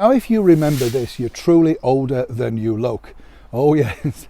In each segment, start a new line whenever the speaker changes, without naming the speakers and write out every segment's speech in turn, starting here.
Now, if you remember this, you're truly older than you look. Oh yes,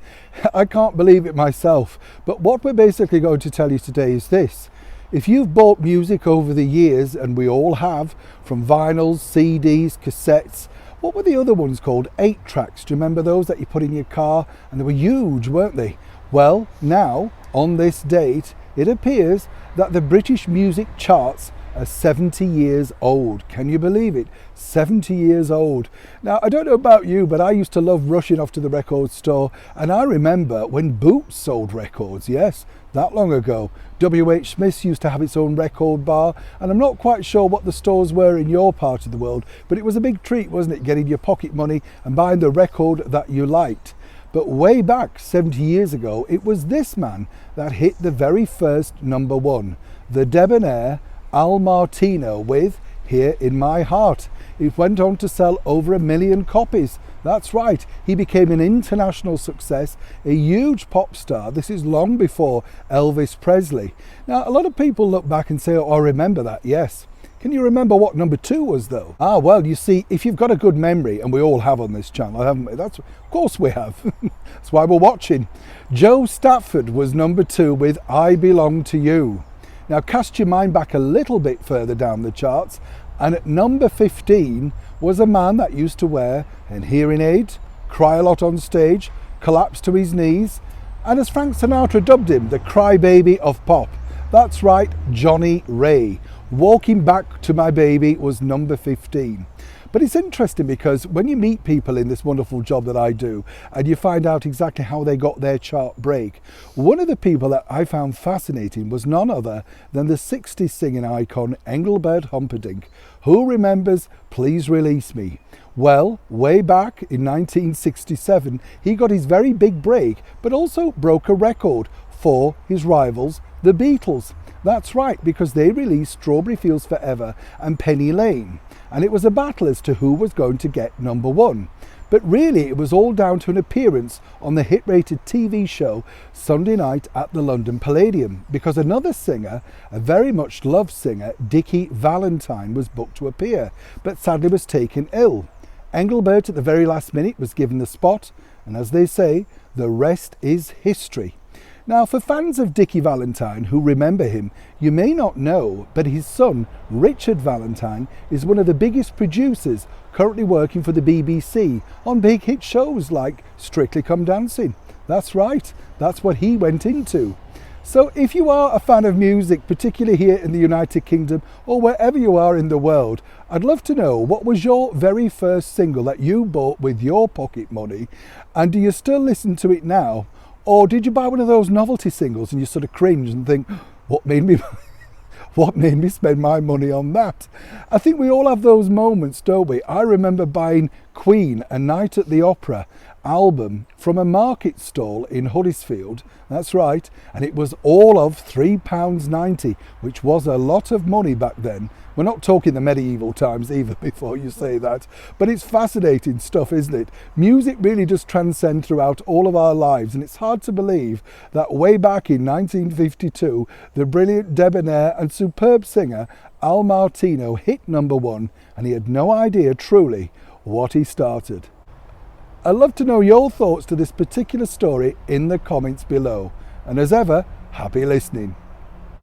I can't believe it myself. But what we're basically going to tell you today is this. If you've bought music over the years, and we all have, from vinyls, CDs, cassettes, what were the other ones called? 8-tracks, do you remember those that you put in your car? And they were huge, weren't they? Well, now, on this date, it appears that the British music charts are 70 years old. Can you believe it? 70 years old. Now, I don't know about you, but I used to love rushing off to the record store, and I remember when Boots sold records, yes, that long ago. W.H. Smith's used to have its own record bar, and I'm not quite sure what the stores were in your part of the world, but it was a big treat, wasn't it, getting your pocket money and buying the record that you liked. But way back 70 years ago, it was this man that hit the very first number one, the debonair Al Martino with Here in My Heart. It went on to sell over 1 million copies. That's right, he became an international success, a huge pop star. This is long before Elvis Presley. Now, a lot of people look back and say, oh, I remember that, yes. Can you remember what number 2 was though? Ah, well, you see, if you've got a good memory, and we all have on this channel, haven't we? Of course we have. That's why we're watching. Joe Stafford was number 2 with I Belong to You. Now cast your mind back a little bit further down the charts, and at number 15 was a man that used to wear an hearing aid, cry a lot on stage, collapse to his knees, and as Frank Sinatra dubbed him, the crybaby of pop. That's right, Johnny Ray. Walking Back to My Baby was number 15. But it's interesting because when you meet people in this wonderful job that I do, and you find out exactly how they got their chart break, one of the people that I found fascinating was none other than the 60s singing icon Engelbert Humperdinck. Who remembers Please Release Me? Well, way back in 1967, he got his very big break, but also broke a record for his rivals, the Beatles. That's right, because they released Strawberry Fields Forever and Penny Lane. And it was a battle as to who was going to get number 1. But really, it was all down to an appearance on the hit-rated TV show Sunday Night at the London Palladium, because another singer, a very much loved singer, Dickie Valentine, was booked to appear, but sadly was taken ill. Engelbert at the very last minute was given the spot, and as they say, the rest is history. Now, for fans of Dickie Valentine who remember him, you may not know, but his son, Richard Valentine, is one of the biggest producers currently working for the BBC on big hit shows like Strictly Come Dancing. That's right, that's what he went into. So if you are a fan of music, particularly here in the United Kingdom or wherever you are in the world, I'd love to know, what was your very first single that you bought with your pocket money, and do you still listen to it now? Or did you buy one of those novelty singles and you sort of cringe and think, what made me spend my money on that? I think we all have those moments, don't we? I remember buying Queen, A Night at the Opera album from a market stall in Huddersfield. That's right, and it was all of £3.90, which was a lot of money back then. We're not talking the medieval times either, before you say that, but it's fascinating stuff, isn't it? Music really does transcend throughout all of our lives, and it's hard to believe that way back in 1952 the brilliant debonair and superb singer Al Martino hit number 1, and he had no idea truly what he started. I'd love to know your thoughts to this particular story in the comments below. And as ever, happy listening.